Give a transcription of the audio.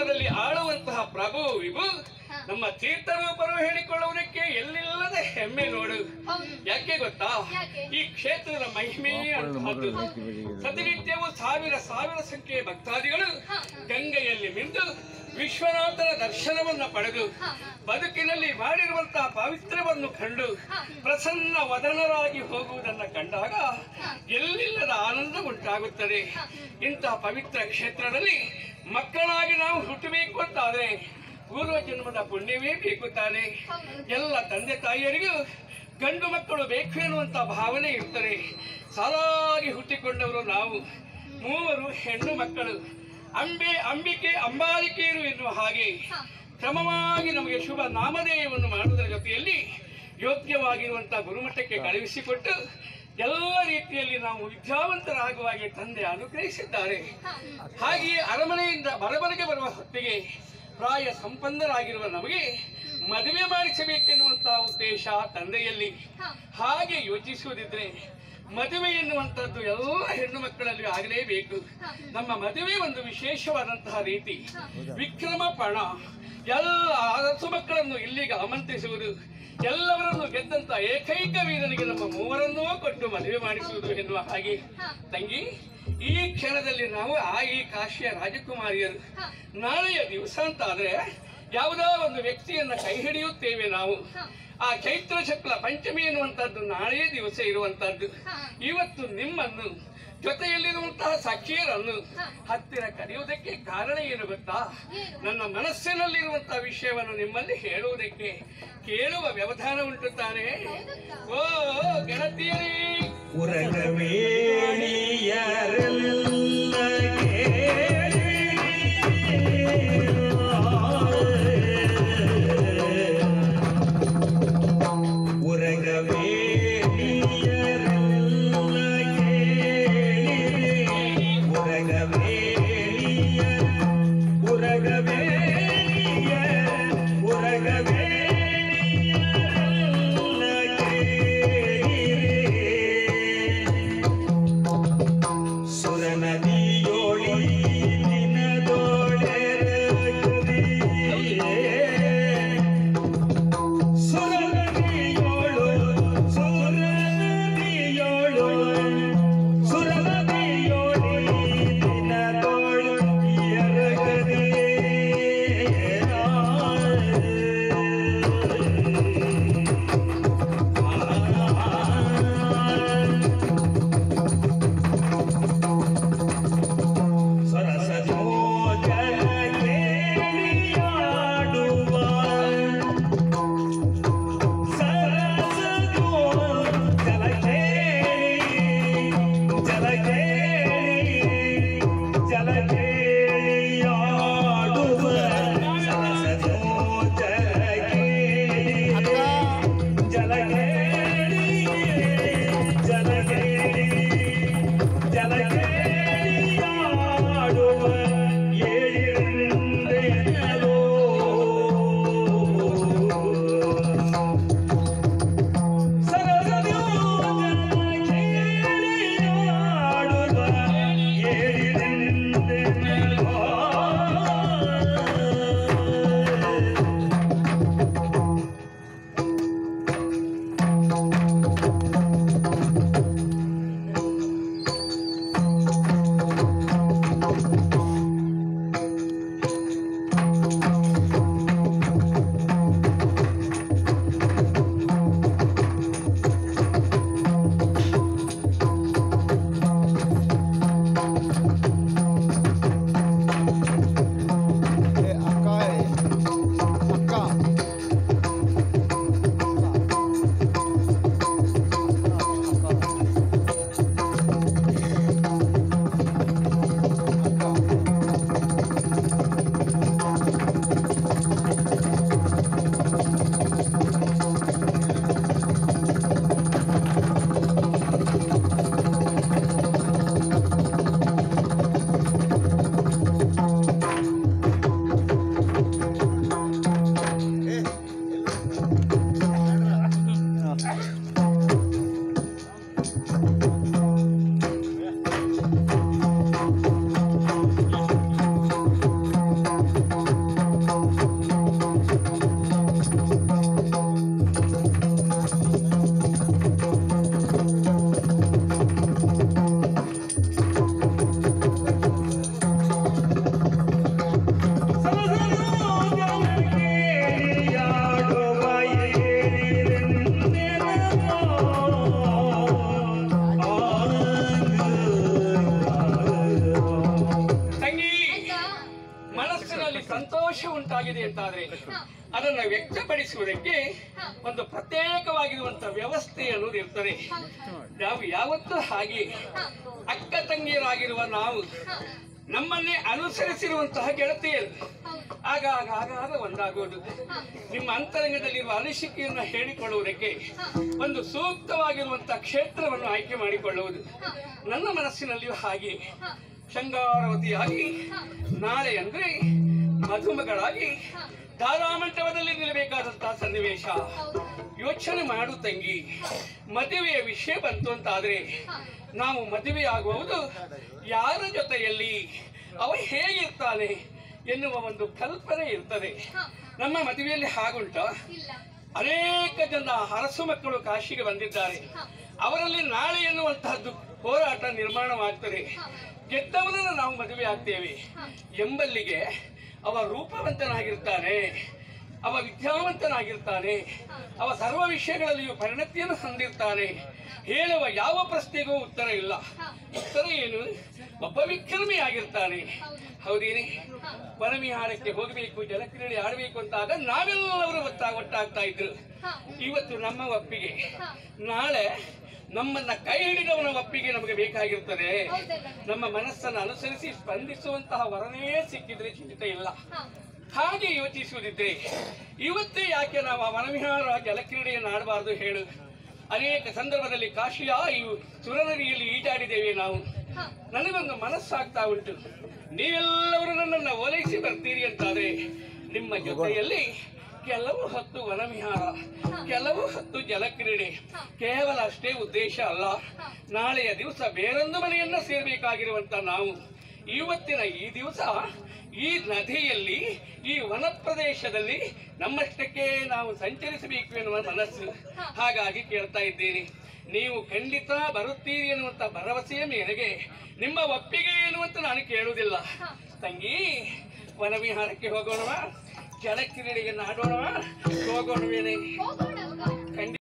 ಕ್ಷೇತ್ರದಲ್ಲಿ ಆಳುವಂತಹ ಪ್ರಭು ವಿಭು ನಮ್ಮ ತೀರ್ಥರೂಪರು ಹೇಳಿಕೊಳ್ಳುವುದಕ್ಕೆ ಎಲ್ಲಿಲ್ಲದ ಹೆಮ್ಮೆ ನೋಡು. ಯಾಕೆ ಗೊತ್ತಾ? ಈ ಕ್ಷೇತ್ರದ ಮಹಿಮೆ ಅಂತಹದ್ದು. ಪ್ರತಿನಿತ್ಯವೂ ಸಾವಿರ ಸಂಖ್ಯೆಯ ಭಕ್ತಾದಿಗಳು ಗಂಗೆಯಲ್ಲಿ ಮಿಂದು ವಿಶ್ವನಾಥನ ದರ್ಶನವನ್ನು ಪಡೆದು ಬದುಕಿನಲ್ಲಿ ಮಾಡಿರುವಂತಹ ಪವಿತ್ರವನ್ನು ಕಂಡು ಪ್ರಸನ್ನ ವದನರಾಗಿ ಹೋಗುವುದನ್ನು ಕಂಡಾಗ ಎಲ್ಲಿಲ್ಲದ ಆನಂದ ಉಂಟಾಗುತ್ತದೆ. ಇಂತಹ ಪವಿತ್ರ ಕ್ಷೇತ್ರದಲ್ಲಿ ಮಕ್ಕಳಾಗಿ ನಾವು ಹುಟ್ಟಬೇಕು ಅಂತಾದ್ರೆ ಪೂರ್ವ ಜನ್ಮದ ಪುಣ್ಯವೇ ಬೇಕು ತಾನೆ. ಎಲ್ಲ ತಂದೆ ತಾಯಿಯರಿಗೂ ಗಂಡು ಮಕ್ಕಳು ಬೇಕು ಎನ್ನುವಂತ ಭಾವನೆ ಇರ್ತದೆ. ಸಾಲಾಗಿ ಹುಟ್ಟಿಕೊಂಡವರು ನಾವು, ಮೂವರು ಹೆಣ್ಣು ಮಕ್ಕಳು. ಅಂಬಿಕೆ ಅಂಬಾಲಿಕೆಯರು ಎನ್ನುವ ಹಾಗೆ ಕ್ರಮವಾಗಿ ನಮಗೆ ಶುಭ ನಾಮಧೇಯವನ್ನು ಮಾಡುವುದರ ಜೊತೆಯಲ್ಲಿ ಯೋಗ್ಯವಾಗಿರುವಂತಹ ಗುರುಮಠಕ್ಕೆ ಕಳುಹಿಸಿಕೊಟ್ಟು ಎಲ್ಲ ರೀತಿಯಲ್ಲಿ ನಾವು ವಿದ್ಯಾವಂತರಾಗುವ ಹಾಗೆ ತಂದೆ ಅನುಗ್ರಹಿಸಿದ್ದಾರೆ. ಹಾಗೆಯೇ ಅರಮನೆಯಿಂದ ಬರಬರಿಗೆ ಬರುವ ಹೊತ್ತಿಗೆ ಪ್ರಾಯ ಸಂಪನ್ನರಾಗಿರುವ ನಮಗೆ ಮದುವೆ ಮಾಡಿಸಬೇಕೆನ್ನುವಂತಹ ಉದ್ದೇಶ ತಂದೆಯಲ್ಲಿ. ಹಾಗೆ ಯೋಚಿಸುವುದಿದ್ರೆ ಮದುವೆ ಎನ್ನುವಂಥದ್ದು ಎಲ್ಲ ಹೆಣ್ಣು ಮಕ್ಕಳಲ್ಲಿ ಆಗಲೇಬೇಕು. ನಮ್ಮ ಮದುವೆ ಒಂದು ವಿಶೇಷವಾದಂತಹ ರೀತಿ. ವಿಕ್ರಮ ಪಣ ಎಲ್ಲ ಅರಸು ಮಕ್ಕಳನ್ನು ಇಲ್ಲಿಗೆ ಆಮಂತ್ರಿಸುವುದು, ಎಲ್ಲವರನ್ನು ಗೆದ್ದಂತ ಏಕೈಕ ವೀರನಿಗೆ ನಮ್ಮ ಮೂವರನ್ನೂ ಕೊಟ್ಟು ಮದುವೆ ಮಾಡಿಸುವುದು ಎನ್ನುವ ಹಾಗೆ. ತಂಗಿ, ಈ ಕ್ಷಣದಲ್ಲಿ ನಾವು ಈ ಕಾಶಿಯ ರಾಜಕುಮಾರಿಯರು ನಾಳೆಯ ದಿವಸ ಅಂತ ಆದ್ರೆ ಯಾವುದೋ ಒಂದು ವ್ಯಕ್ತಿಯನ್ನ ಕೈ ಹಿಡಿಯುತ್ತೇವೆ ನಾವು. ಆ ಚೈತ್ರ ಶುಕ್ಲ ಪಂಚಮಿ ಎನ್ನುವಂತಹದ್ದು ನಾಳೆಯ ದಿವಸ ಇರುವಂತಹದ್ದು. ಇವತ್ತು ನಿಮ್ಮನ್ನು ಜೊತೆಯಲ್ಲಿರುವಂತಹ ಸಖಿಯರನ್ನು ಹತ್ತಿರ ಕರೆಯುವುದಕ್ಕೆ ಕಾರಣ ಏನು ಗೊತ್ತಾ? ನನ್ನ ಮನಸ್ಸಿನಲ್ಲಿರುವಂತಹ ವಿಷಯವನ್ನು ನಿಮ್ಮಲ್ಲಿ ಹೇಳುವುದಕ್ಕೆ ಕೇಳುವ ವ್ಯವಧಾನ ಉಂಟು ತಾನೆ. ಓ ಗೆಳತಿಯರೇ, ಸುರನ ಮನಸ್ಸಿನಲ್ಲಿ ಸಂತೋಷ ಉಂಟಾಗಿದೆ ಅಂತಾದ್ರೆ ಅದನ್ನು ವ್ಯಕ್ತಪಡಿಸುವುದಕ್ಕೆ ಒಂದು ಪ್ರತ್ಯೇಕವಾಗಿರುವಂತಹ ವ್ಯವಸ್ಥೆ ಅನ್ನೋದು ಇರ್ತದೆ. ನಾವು ಯಾವತ್ತೂ ಹಾಗೆ ಅಕ್ಕ ತಂಗಿಯರಾಗಿರುವ ನಾವು ನಮ್ಮನ್ನೇ ಅನುಸರಿಸಿರುವಂತಹ ಗೆಳತಿಯರು ಆಗಾಗ ಒಂದಾಗುವುದು. ನಿಮ್ಮ ಅಂತರಂಗದಲ್ಲಿರುವ ಅನಿಸಿಕೆಯನ್ನು ಹೇಳಿಕೊಳ್ಳುವುದಕ್ಕೆ ಒಂದು ಸೂಕ್ತವಾಗಿರುವಂತಹ ಕ್ಷೇತ್ರವನ್ನು ಆಯ್ಕೆ ಮಾಡಿಕೊಳ್ಳುವುದು. ನನ್ನ ಮನಸ್ಸಿನಲ್ಲಿಯೂ ಹಾಗೆ ಶೃಂಗಾರವತಿಯಾಗಿ ನಾಳೆ ಅಂದ್ರೆ ಮಧುಮಗಳಾಗಿ ಧಾರಾಮಂಟಪದಲ್ಲಿ ನಿಲ್ಲಬೇಕಾದಂತಹ ಸನ್ನಿವೇಶ. ಯೋಚನೆ ಮಾಡು ತಂಗಿ, ಮದುವೆಯ ವಿಷಯ ಬಂತು ಅಂತಾದ್ರೆ ನಾವು ಮದುವೆ ಆಗುವುದು ಯಾರ ಜೊತೆಯಲ್ಲಿ, ಅವ ಹೇಗಿರ್ತಾನೆ ಎನ್ನುವ ಒಂದು ಕಲ್ಪನೆ ಇರ್ತದೆ. ನಮ್ಮ ಮದುವೆಯಲ್ಲಿ ಹಾಗುಂಟ ಅನೇಕ ಜನ ಅರಸು ಮಕ್ಕಳು ಕಾಶಿಗೆ ಬಂದಿದ್ದಾರೆ. ಅವರಲ್ಲಿ ನಾಳೆ ಎನ್ನುವಂತಹದ್ದು ಹೋರಾಟ ನಿರ್ಮಾಣವಾಗ್ತದೆ. ಗೆದ್ದವನನ್ನು ನಾವು ಮದುವೆ ಆಗ್ತೇವೆ ಎಂಬಲ್ಲಿಗೆ ಅವ ರೂಪವಂತನಾಗಿರ್ತಾನೆ, ಅವ ವಿದ್ಯಾವಂತನಾಗಿರ್ತಾನೆ, ಅವ ಸರ್ವ ವಿಷಯಗಳಲ್ಲಿಯೂ ಪರಿಣತಿಯನ್ನು ಹೊಂದಿರ್ತಾನೆ. ಹೇಳುವ ಯಾವ ಪ್ರಶ್ನೆಗೂ ಉತ್ತರ ಇಲ್ಲ. ಉತ್ತರ ಏನು? ಒಬ್ಬ ವಿಕ್ರಮಿ ಆಗಿರ್ತಾನೆ. ಹೌದೇನೆ? ವನವಿಹಾರಕ್ಕೆ ಹೋಗಬೇಕು, ಜಲಕ್ರೀಡೆ ಆಡಬೇಕು ಅಂತಾಗ ನಾವೆಲ್ಲರೂ ಒಟ್ಟಾಗ್ತಾ ಇದ್ರು. ಇವತ್ತು ನಮ್ಮ ಒಪ್ಪಿಗೆ, ನಾಳೆ ನಮ್ಮನ್ನ ಕೈ ಹಿಡಿದವನ ಒಪ್ಪಿಗೆ ನಮಗೆ ಬೇಕಾಗಿರ್ತದೆ. ನಮ್ಮ ಮನಸ್ಸನ್ನು ಅನುಸರಿಸಿ ಸ್ಪಂದಿಸುವಂತಹ ವರನೇ ಸಿಕ್ಕಿದ್ರೆ ಚಿಂತೆ ಇಲ್ಲ. ಹಾಗೆ ಯೋಚಿಸುವುದಿದ್ರೆ ಇವತ್ತೇ ಯಾಕೆ ನಾವು ಆ ವನವಿಹಾರ ಜಲಕ್ರೀಡೆಯನ್ನು ಆಡಬಾರ್ದು ಹೇಳು? ಅನೇಕ ಸಂದರ್ಭದಲ್ಲಿ ಕಾಶಿಯ ಈ ಸುರನದಿಯಲ್ಲಿ ಈಜಾಡಿದ್ದೇವೆ ನಾವು. ನನಗೊಂದು ಮನಸ್ಸಾಗ್ತಾ ಉಂಟು, ನೀವೆಲ್ಲರೂ ನನ್ನನ್ನು ಓಲೈಸಿ ಬರ್ತೀರಿ ಅಂತಾದ್ರೆ ನಿಮ್ಮ ಜೊತೆಯಲ್ಲಿ ಕೆಲವು ಹೊತ್ತು ವನವಿಹಾರ, ಕೆಲವು ಹೊತ್ತು ಜಲಕ್ರೀಡೆ. ಕೇವಲ ಅಷ್ಟೇ ಉದ್ದೇಶ ಅಲ್ಲ, ನಾಳೆಯ ದಿವಸ ಬೇರೊಂದು ಮನೆಯನ್ನ ಸೇರ್ಬೇಕಾಗಿರುವಂತ ನಾವು ಇವತ್ತಿನ ಈ ದಿವಸ ಈ ನದಿಯಲ್ಲಿ, ಈ ವನ ಪ್ರದೇಶದಲ್ಲಿ ನಮ್ಮಷ್ಟಕ್ಕೆ ನಾವು ಸಂಚರಿಸಬೇಕು ಎನ್ನುವ ಮನಸ್ಸು. ಹಾಗಾಗಿ ಕೇಳ್ತಾ ಇದ್ದೇನೆ, ನೀವು ಖಂಡಿತ ಬರುತ್ತೀರಿ ಎನ್ನುವಂತ ಭರವಸೆಯ ಮೇರೆಗೆ ನಿಮ್ಮ ಒಪ್ಪಿಗೆ ಎನ್ನುವಂತ ನಾನು ಕೇಳುವುದಿಲ್ಲ. ತಂಗಿ, ವನವಿಹಾರಕ್ಕೆ ಹೋಗೋಣವಾ? ಜಲಕ್ರೀಡೆಯನ್ನು ಆಡೋಣವಾ? ಹೋಗೋಣವೇನೆ? ಖಂಡಿತ.